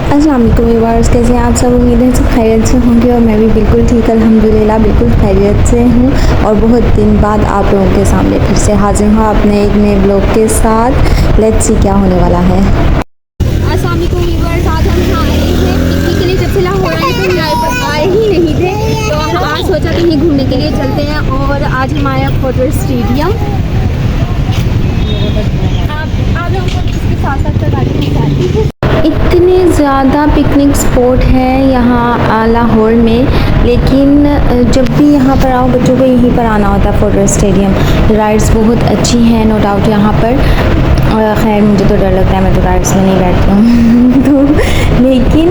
अस्सलाम वालेकुम व्यूअर्स, कैसे हैं आप सब। उम्मीद है सब खैरियत से होंगे और मैं भी बिल्कुल ठीक अल्हम्दुलिल्लाह बिल्कुल खैरियत से हूँ। और बहुत दिन बाद आप लोगों के सामने फिर से हाजिर हूँ अपने एक नए ब्लॉग के साथ। लेट्स सी क्या होने वाला है। अस्सलाम वालेकुम व्यूअर्स, आज हम यहाँ आए थे पिकनिक के लिए। जब से लाहौर आए थे हम आए ही नहीं थे, तो हम आज सोचा कहीं घूमने के लिए चलते हैं। और आज हम आए खोटर स्टेडियम। आप लोगों को इसके साथ साथ बताती हूँ इतने ज़्यादा पिकनिक स्पॉट हैं यहाँ लाहौर में, लेकिन जब भी यहाँ पर आओ बच्चों को यहीं पर आना होता है खोटर स्टेडियम। राइड्स बहुत अच्छी हैं नो डाउट यहाँ पर। खैर मुझे तो डर लगता है, मैं तो राइड्स में नहीं बैठती हूँ तो लेकिन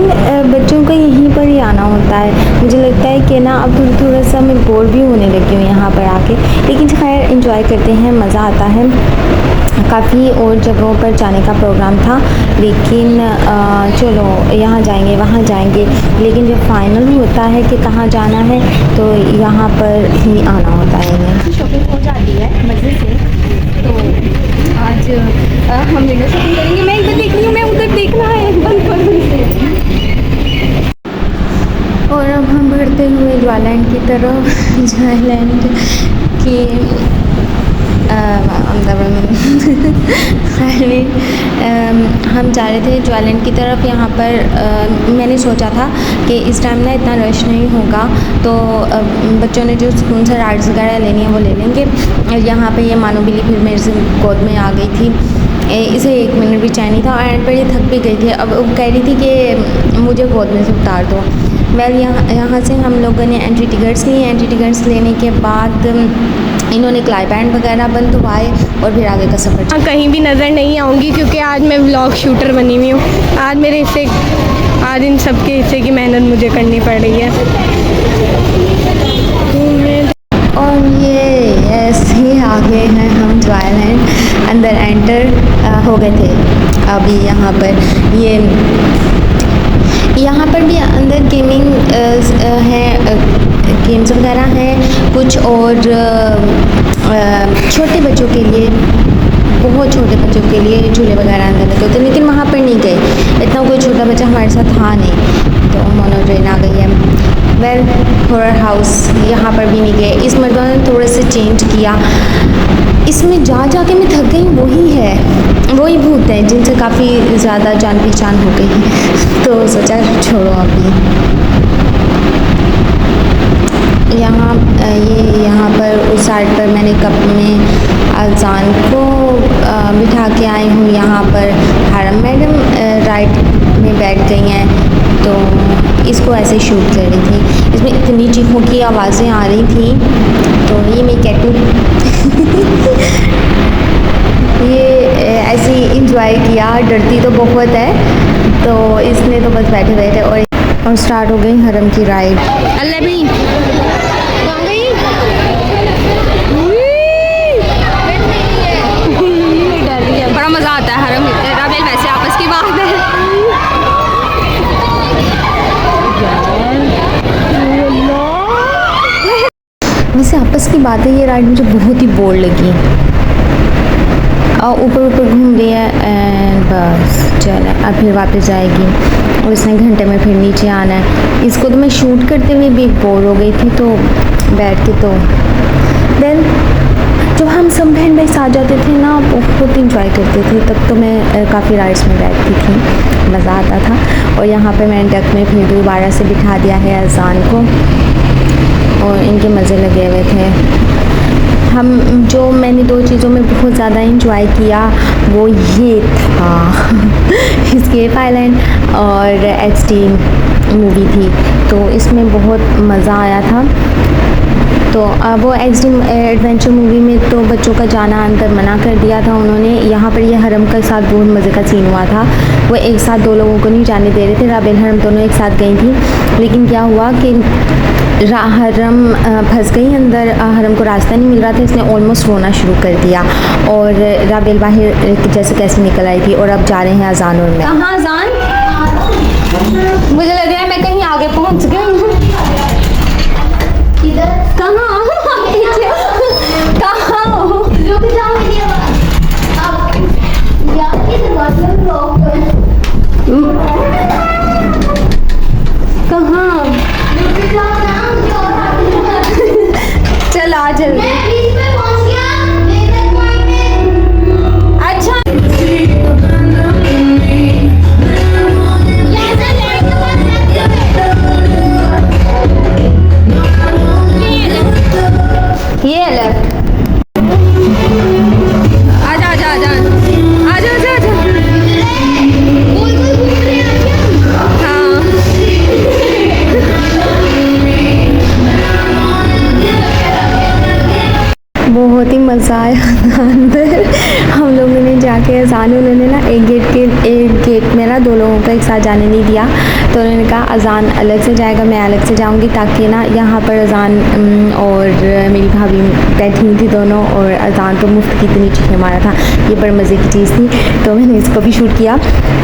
बच्चों को यहीं पर ही आना होता है। मुझे लगता है कि ना अब थोड़ा सा मैं बोर भी होने लगी हूँ यहाँ पर आके, लेकिन खैर एंजॉय करते हैं, मज़ा आता है। काफ़ी और जगहों पर जाने का प्रोग्राम था, लेकिन चलो यहाँ जाएंगे वहाँ जाएंगे, लेकिन जब फाइनल होता है कि कहाँ जाना है तो यहाँ पर ही आना होता है इन्हें। शॉपिंग हो जाती है मज़े से। तो आज हम विंडो शॉपिंग करेंगे। मैं इधर देख रही हूँ, मैं उधर देखना है, बंद कर और अब हम बढ़ते हुए ज्वालैंड की तरफ। ज्वालैंड की हम जा रहे थे ज्वालैंड की तरफ। यहाँ पर मैंने सोचा था कि इस टाइम ना इतना रश नहीं होगा, तो बच्चों ने जो स्कूल से राइड्स वगैरह लेनी है वो ले लेंगे। यहाँ पे ये मानो बिल्ली फिर मेरे से गोद में आ गई थी, इसे 1 मिनट भी चाहिए नहीं था और एंड पर ये थक भी गई थी। अब वो कह रही थी कि मुझे गोद में से उतार दो। वेल यहाँ से हम लोगों ने एंट्री टिकट्स लिए। एंट्री टिकट्स लेने के बाद इन्होंने क्लाई बैंड वगैरह बनवाए और फिर आगे का सफ़र। कहीं भी नज़र नहीं आऊँगी क्योंकि आज मैं व्लॉग शूटर बनी हुई हूँ। आज मेरे हिस्से, आज इन सब के हिस्से की मेहनत मुझे करनी पड़ रही है। और ये ऐसे आ गए हैं हम ज्वालैंड, अंदर एंटर हो गए थे। अभी यहाँ पर यहाँ पर भी अंदर गेमिंग है, गेम्स वगैरह हैं कुछ, और छोटे बच्चों के लिए, बहुत छोटे बच्चों के लिए झूले वगैरह अंदर लगे होते हैं, लेकिन वहाँ पर नहीं गए। इतना कोई छोटा बच्चा हमारे साथ था नहीं, तो मोनो ट्रेन आ गई है। वेल हॉरर हाउस यहाँ पर भी नहीं गए। इस मरतबा ने थोड़ा सा चेंज किया, इसमें जा के मैं थक गई। वही भूत हैं जिनसे काफ़ी ज़्यादा जान पहचान हो गई, तो सोचा छोड़ो अभी। यहाँ पर उस साइड पर मैंने कप में अजान को बिठा के आई हूँ। यहाँ पर हरम मैडम राइट में बैठ गई हैं, तो इसको ऐसे शूट कर रही थी। इसमें इतनी चीखों की आवाज़ें आ रही थी, तो ये मेरी कैटू ये ऐसे ही इंजॉय किया। डरती तो बहुत है, तो इसने तो बस बैठे बैठे और स्टार्ट हो गई हरम की राइड। अल्लाह भी डर रही है, बड़ा मज़ा आता है हरम। राबेल वैसे आपस की बात है। वैसे आपस की बात है, ये राइड मुझे बहुत ही बोर लगी। ऊपर घूम रही है एंड बस चले, अब फिर वापस जाएगी और इसने घंटे में फिर नीचे आना है। इसको तो मैं शूट करते हुए भी बोर हो गई थी, तो बैठ के तो देन जब हम सब बहन भाई साथ जाते थे ना, बहुत इंजॉय करते थे। तब तो मैं काफ़ी राइड्स में बैठती थी, मज़ा आता था। और यहाँ पे मैंने डक में फिर दोबारा से बिठा दिया है अजान को, और इनके मज़े लगे हुए थे। मैंने 2 चीज़ों में बहुत ज़्यादा इंजॉय किया, वो ये था एस्केप आइलैंड और एक्सट्रीम मूवी थी, तो इसमें बहुत मज़ा आया था। तो वो एक्सट्रीम एडवेंचर मूवी में तो बच्चों का जाना अंदर मना कर दिया था उन्होंने। यहाँ पर ये हरम के साथ बहुत मज़े का सीन हुआ था। वो एक साथ 2 लोगों को नहीं जाने दे रहे थे। राबेल हरम दोनों एक साथ गई थी, लेकिन क्या हुआ कि हरम फंस गई अंदर। हरम को रास्ता नहीं मिल रहा था, इसने ऑलमोस्ट रोना शुरू कर दिया और राबेल बाहर जैसे कैसे निकल आई थी। और अब जा रहे हैं अजान और में। कहाँ अजान? मुझे लग रहा है मैं कहीं आगे पहुँच गई हूँ। कहाँ मज़ा आया अंदर। हम लोगों ने जाके अजान, उन्होंने ना एक गेट में ना 2 लोगों को एक साथ जाने नहीं दिया, तो उन्होंने कहा अजान अलग से जाएगा, मैं अलग से जाऊंगी, ताकि ना यहाँ पर अजान और मेरी भाभी बैठी हुई थी दोनों, और अजान तो मुफ्त की इतनी चीखें मारा था, ये बड़े मज़े की चीज़ थी। तो मैंने इसको भी शूट किया।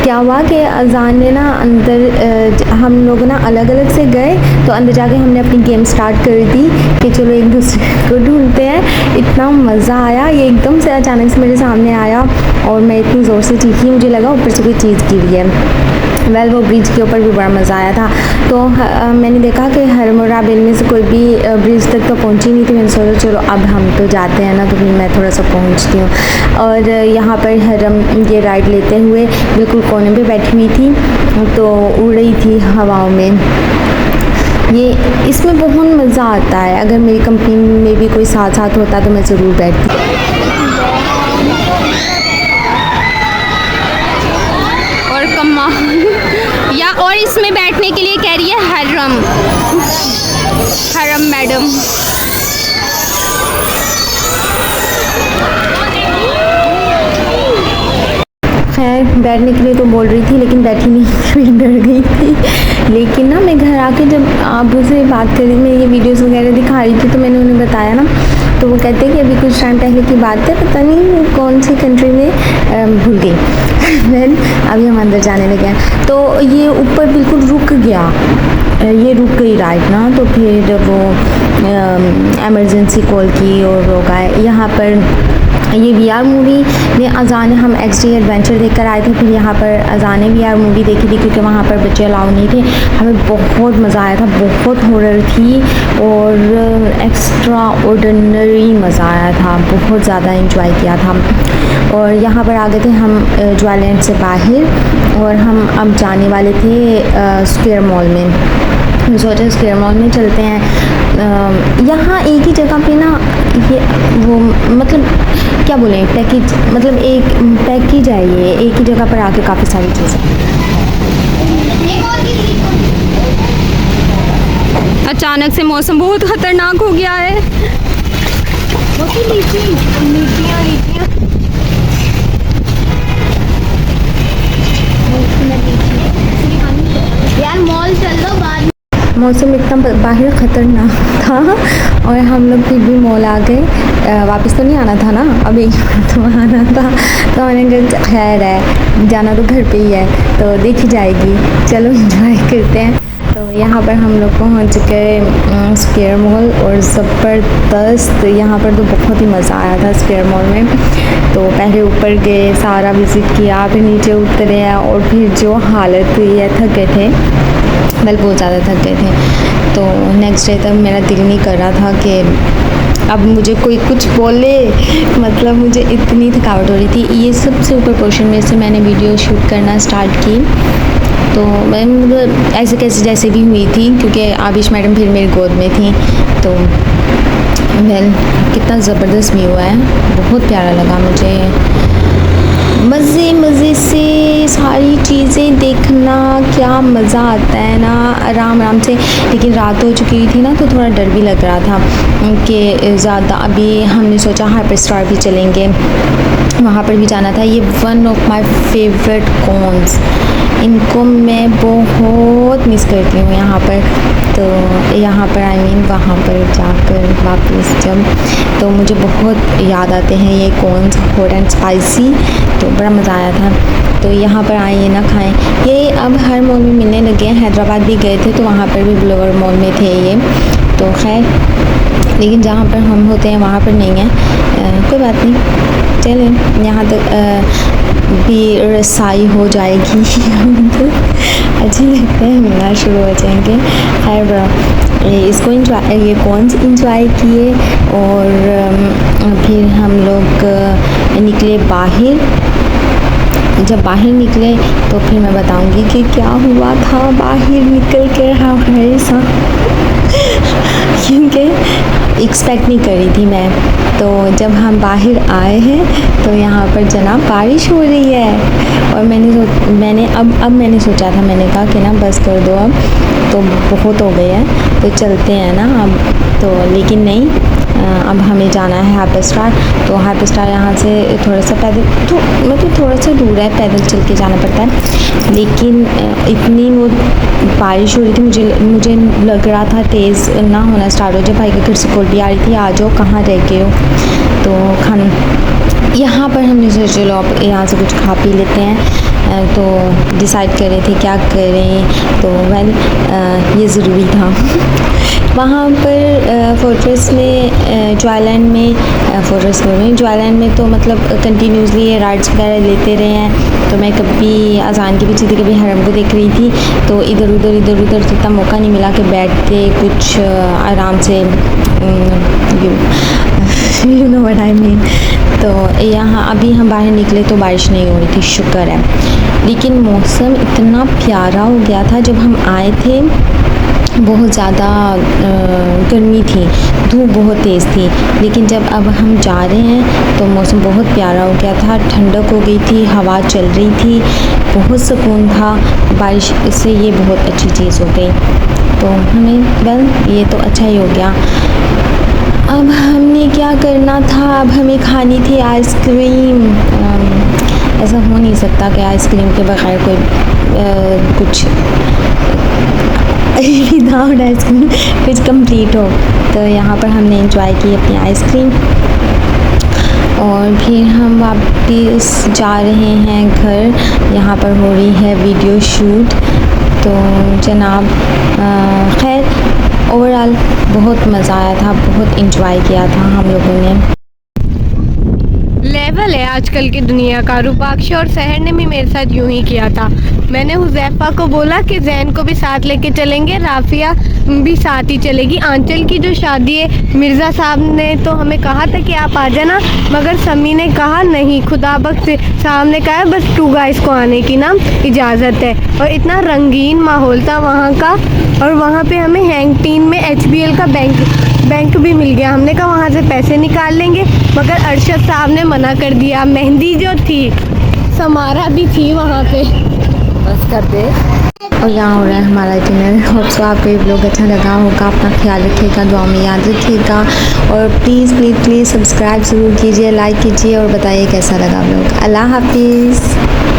क्या हुआ कि अजान ने ना अंदर, हम लोग ना अलग अलग से गए, तो अंदर जाके हमने अपनी गेम स्टार्ट कर दी कि चलो एक दूसरे को ढूंढते हैं। इतना मज़ा आया, ये एकदम से अचानक से मेरे सामने आया और मैं इतनी ज़ोर से चीखी, मुझे लगा ऊपर से कोई चीज़ गिरी है। वो ब्रिज के ऊपर भी बड़ा मज़ा आया था। तो मैंने देखा कि हरम और राबिल में से कोई भी ब्रिज तक तो पहुंची नहीं थी। मैंने सोचा चलो अब हम तो जाते हैं ना, तो फिर मैं थोड़ा सा पहुंचती हूँ। और यहाँ पर हरम ये राइड लेते हुए बिल्कुल कोने पे बैठी हुई थी, तो उड़ रही थी हवाओं में। ये इसमें बहुत मज़ा आता है। अगर मेरी कंपनी में भी कोई साथ होता तो मैं ज़रूर बैठती। और कमाल या, और इसमें बैठने के लिए कह रही है हरम मैडम। खैर बैठने के लिए तो बोल रही थी, लेकिन बैठी नहीं, फिर डर गई थी। लेकिन ना मैं घर आके जब आप से बात कर रही, मैं ये वीडियोस वगैरह दिखा रही थी, तो मैंने उन्हें बताया ना, तो वो कहते हैं कि अभी कुछ टाइम पहले की बात है, पता नहीं कौन सी कंट्री में, भूल गई। देन अभी हम अंदर जाने लगे हैं, तो ये ऊपर बिल्कुल रुक गया, ये रुक गई राइड ना। तो फिर वो एमरजेंसी कॉल की और लोग आए यहाँ पर। ये VR मूवी में अजान, हम XD एडवेंचर देख कर आए थे, फिर यहाँ पर अजान VR मूवी देखी थी, क्योंकि वहाँ पर बच्चे अलाउ नहीं थे। हमें बहुत मज़ा आया था, बहुत हॉरर थी और एक्स्ट्रा ऑर्डिनरी मज़ा आया था, बहुत ज़्यादा इंजॉय किया था। और यहाँ पर आ गए थे हम ज्वालैंड से बाहर, और हम अब जाने वाले थे स्क्वायर मॉल में। हम सोचा स्क्वायर मॉल में चलते हैं। यहाँ एक ही जगह पे ना, ये वो मतलब क्या बोलें, पैकेज, मतलब एक पैकेज है ये, एक ही जगह पर आके काफ़ी सारी चीज़ें। अचानक से मौसम बहुत खतरनाक हो गया है। यार मॉल चल लो बाद। मौसम इतना बाहर ख़तरनाक था और हम लोग फिर भी मॉल आ गए। वापस तो नहीं आना था ना, अब एक तो आना था, तो मैंने कहा खैर है, जाना तो घर पे ही है, तो देखी जाएगी, चलो एंजॉय करते हैं। तो यहाँ पर हम लोग पहुँच गए स्क्वायर मॉल, और ज़बरदस्त, यहाँ पर तो बहुत ही मज़ा आया था स्क्वायर मॉल में। तो पहले ऊपर गए, सारा विज़िट किया, फिर नीचे उतरे, और फिर जो हालत हुई है, थक गए थे, बल बहुत ज़्यादा थक गए थे। तो नेक्स्ट डे तक मेरा दिल नहीं कर रहा था कि अब मुझे कोई कुछ बोले, मतलब मुझे इतनी थकावट हो रही थी। ये सबसे ऊपर पोर्शन में से मैंने वीडियो शूट करना स्टार्ट की, तो मैं मतलब ऐसे कैसे जैसे भी हुई थी, क्योंकि आबिश मैडम फिर मेरी गोद में थी। तो वेल, कितना ज़बरदस्त व्यू है, बहुत प्यारा लगा मुझे। मज़े से सारी चीज़ें देखना, क्या मज़ा आता है ना, आराम से। लेकिन रात हो चुकी थी ना, तो थोड़ा डर भी लग रहा था कि ज़्यादा। अभी हमने सोचा हाइपर स्टार भी चलेंगे, वहाँ पर भी जाना था। ये one of my favourite cons, इनको मैं बहुत मिस करती हूँ यहाँ पर। तो यहाँ पर वहाँ पर जाकर वापस जब, तो मुझे बहुत याद आते हैं ये कॉन्स, हॉट एंड स्पाइसी, तो बड़ा मज़ा आया था। तो यहाँ पर आइए ना खाएं, ये अब हर मॉल में मिलने लगे हैं। हैदराबाद भी गए थे, तो वहाँ पर भी ब्लोवर मॉल में थे ये, तो खैर, लेकिन जहाँ पर हम होते हैं वहाँ पर नहीं है। कोई बात नहीं, चलें, यहाँ तक भी रसाई हो जाएगी। अच्छे लगते हैं, मिलना शुरू हो जाएंगे। खैर, इसको ये कौन से इंजॉय किए, और फिर हम लोग निकले बाहर। जब बाहर निकले तो फिर मैं बताऊंगी कि क्या हुआ था बाहर निकल कर हमारे साथ, क्योंकि एक्सपेक्ट नहीं करी थी मैं। तो जब हम बाहर आए हैं तो यहाँ पर जनाब बारिश हो रही है, और मैंने सोचा था, मैंने कहा कि ना बस कर दो, अब तो बहुत हो गए हैं, तो चलते हैं ना अब। तो लेकिन नहीं, अब हमें जाना है हाइपर स्टार। तो हाइपर स्टार यहाँ से थोड़ा सा पैदल तो मतलब थोड़ा सा दूर है, पैदल चल के जाना पड़ता है। लेकिन इतनी वो बारिश हो रही थी, मुझे लग रहा था तेज़ ना होना स्टार्ट हो जाए। भाई के घर से कॉल भी आ रही थी, आ जाओ कहाँ रह गए हो। तो खाना यहाँ पर हमने सोचा चलो अब यहाँ से कुछ खा पी लेते हैं। तो डिसाइड कर रहे थे क्या करें, तो वेल ये ज़रूरी था। वहाँ पर फोर्ट्रेस में जॉयलैंड में फोर्ट्रेस में जॉयलैंड में तो मतलब कंटिन्यूसली ये राइड्स वगैरह लेते रहे हैं। तो मैं कभी अजान के पीछे थी, कभी हरम को देख रही थी, तो इधर उधर इतना मौका नहीं मिला कि बैठते कुछ आराम से you know what I mean. तो यहाँ अभी हम बाहर निकले तो बारिश नहीं हो रही थी, शुक्र है। लेकिन मौसम इतना प्यारा हो गया था, जब हम आए थे बहुत ज़्यादा गर्मी थी, धूप बहुत तेज़ थी। लेकिन जब अब हम जा रहे हैं तो मौसम बहुत प्यारा हो गया था, ठंडक हो गई थी, हवा चल रही थी, बहुत सुकून था। बारिश से ये बहुत अच्छी चीज़ हो गई। तो हमें वेल ये तो अच्छा ही हो गया। अब हमने क्या करना था, अब हमें खानी थी आइसक्रीम। ऐसा हो नहीं सकता कि आइसक्रीम के बगैर कोई कुछ विदाउट आइसक्रीम कुछ कंप्लीट हो। तो यहाँ पर हमने एंजॉय की अपनी आइसक्रीम और फिर हम वापस जा रहे हैं घर। यहाँ पर हो रही है वीडियो शूट। तो जनाब खैर ओवरऑल बहुत मज़ा आया था, बहुत एंजॉय किया था हम लोगों ने। लेवल है आजकल की दुनिया का। रूपाक्षी और सहर ने भी मेरे साथ यूं ही किया था। मैंने हुज़ैफा को बोला कि जैन को भी साथ लेके चलेंगे, राफिया भी साथ ही चलेगी। आंचल की जो शादी है, मिर्ज़ा साहब ने तो हमें कहा था कि आप आ जाना, मगर समी ने कहा नहीं, खुदा बख्श साहब ने कहा बस 2 गाइस को आने की ना इजाज़त है। और इतना रंगीन माहौल था वहाँ का। और वहाँ पे हमें हैंगटीन में HBL का बैंक भी मिल गया। हमने कहा वहाँ से पैसे निकाल लेंगे, मगर अरशद साहब ने मना कर दिया। मेहंदी जो थी समारा भी थी वहाँ पे, बस कर दे। और यहाँ हो रहा है हमारा डिनर। होप सो आपको ये व्लॉग अच्छा लगा होगा। अपना ख्याल रखिएगा, दुआ में याद रखिएगा और प्लीज़ सब्सक्राइब ज़रूर कीजिए, लाइक कीजिए और बताइए कैसा लगा व्लॉग। अल्लाह हाफिज़।